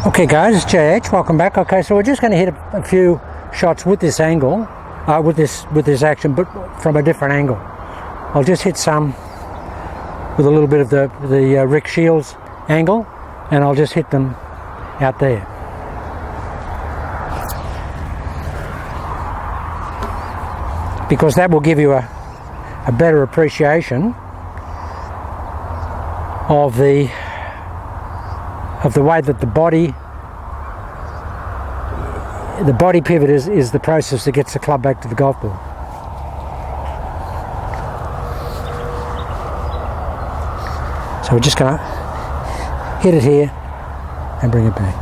Okay guys, it's JH, welcome back. Okay, so we're just going to hit a few shots with this angle, with this action, but from a different angle. I'll just hit some with a little bit of the Rick Shields angle, and I'll just hit them out there. Because that will give you a better appreciation of the way that the body pivot is the process that gets the club back to the golf ball. So we're just going to hit it here and bring it back.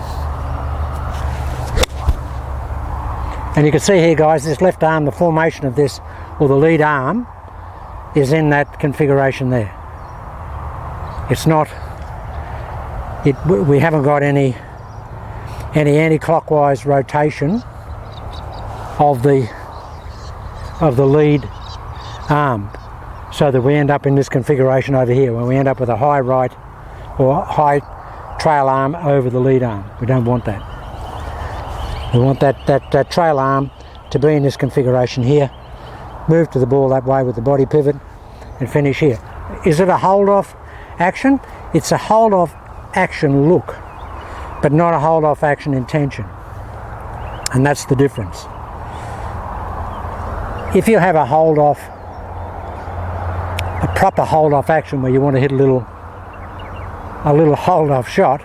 And you can see here guys, this left arm, the formation of this, or the lead arm, is in that configuration there. It's not, we haven't got any anti-clockwise rotation of the lead arm, so that we end up in this configuration over here, where we end up with a high right or high trail arm over the lead arm. We don't want that. We want that trail arm to be in this configuration here, move to the ball that way with the body pivot, and finish here. Is it a hold-off action? It's a hold-off action look, but not a hold-off action intention. And that's the difference. If you have a proper hold-off action where you want to hit a little hold-off shot,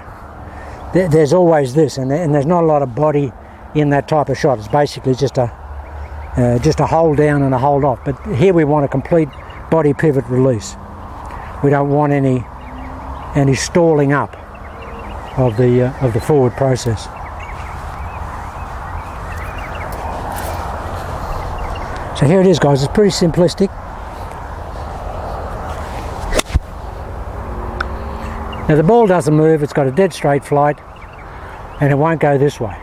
there's always this, and there's not a lot of body in that type of shot. It's basically just a hold down and a hold off. But here we want a complete body pivot release. We don't want any stalling up of the forward process. So here it is guys, it's pretty simplistic. Now the ball doesn't move, it's got a dead straight flight, and it won't go this way.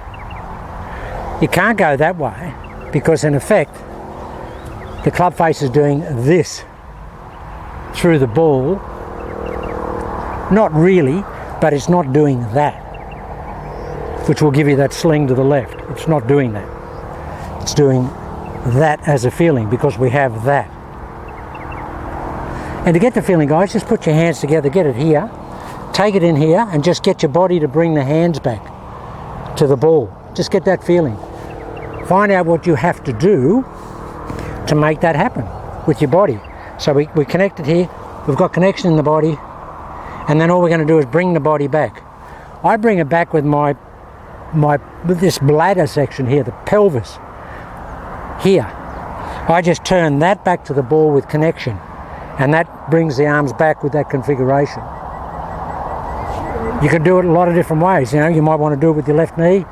It can't go that way because in effect the club face is doing this through the ball. Not really, but it's not doing that, which will give you that sling to the left. It's not doing that. It's doing that as a feeling because we have that. And to get the feeling guys, just put your hands together, get it here, take it in here, and just get your body to bring the hands back to the ball. Just get that feeling. Find out what you have to do to make that happen with your body. So we connect it here, we've got connection in the body, and then all we're going to do is bring the body back. I bring it back with this bladder section here, the pelvis here. I just turn that back to the ball with connection, and that brings the arms back with that configuration. You can do it a lot of different ways. You know, you might want to do it with your left knee,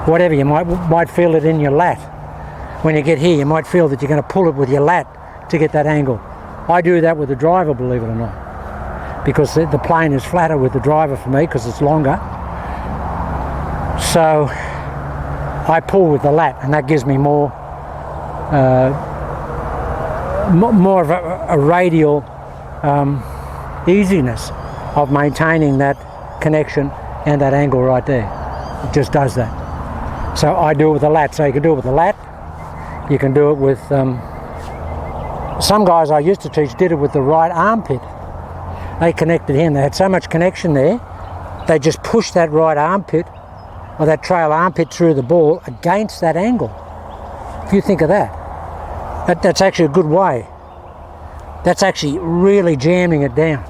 whatever. You might feel it in your lat. When you get here, you might feel that you're going to pull it with your lat to get that angle. I do that with the driver, believe it or not, because the plane is flatter with the driver for me because it's longer. So I pull with the lat, and that gives me more of a radial easiness of maintaining that connection and that angle right there. It just does that. So I do it with the lat. So you can do it with the lat. You can do it with some guys I used to teach did it with the right armpit. They connected in. They had so much connection there, they just pushed that right armpit or that trail armpit through the ball against that angle. If you think of that's actually a good way. That's actually really jamming it down.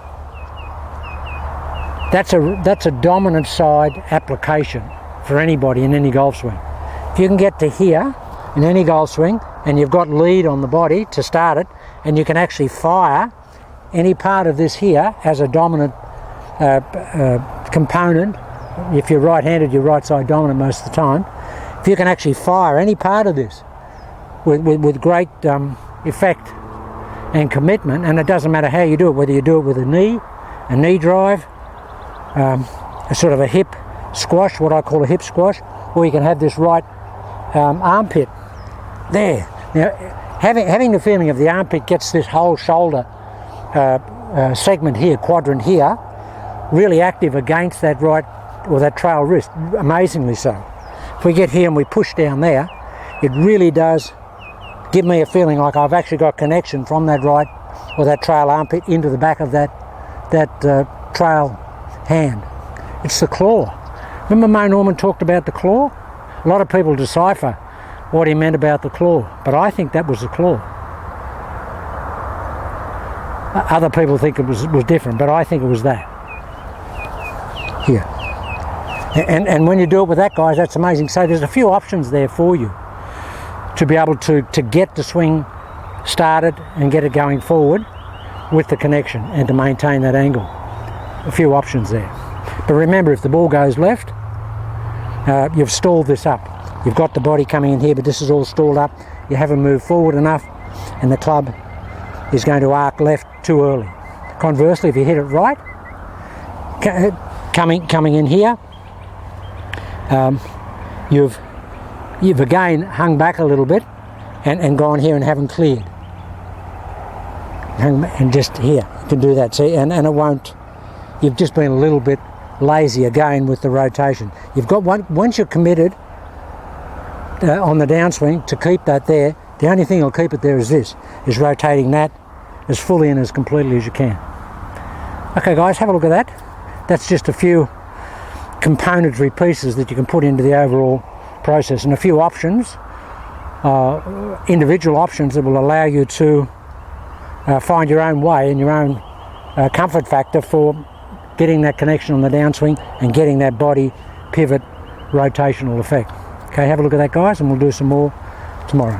That's a dominant side application for anybody in any golf swing. If you can get to here in any golf swing and you've got lead on the body to start it, and you can actually fire any part of this here as a dominant component. If you're right-handed, you're right side dominant most of the time. If you can actually fire any part of this with great effect and commitment, and it doesn't matter how you do it, whether you do it with a knee drive, a sort of a hip squash, what I call a hip squash, or you can have this right armpit there. Now, having the feeling of the armpit gets this whole shoulder segment here, quadrant here, really active against that right, or that trail wrist, amazingly so. If we get here and we push down there, it really does give me a feeling like I've actually got connection from that right, or that trail armpit, into the back of that trail hand. It's the claw. Remember Mo Norman talked about the claw? A lot of people decipher what he meant about the claw, but I think that was the claw. Other people think it was different, but I think it was that. Here. And when you do it with that, guys, that's amazing. So there's a few options there for you to be able to get the swing started and get it going forward with the connection and to maintain that angle. A few options there. But remember, if the ball goes left, you've stalled this up. You've got the body coming in here, but this is all stalled up. You haven't moved forward enough, and the club is going to arc left too early. Conversely, if you hit it right, coming in here, you've again hung back a little bit and gone here and haven't cleared. And just here, you can do that. See, and it won't. You've just been a little bit lazy again with the rotation. You've got once you're committed on the downswing to keep that there. The only thing that'll keep it there is rotating that as fully and as completely as you can. Okay, guys, have a look at that. That's just a few componentry pieces that you can put into the overall process, and a few options, individual options that will allow you to find your own way and your own comfort factor for getting that connection on the downswing and getting that body pivot rotational effect. Okay, have a look at that, guys, and we'll do some more tomorrow.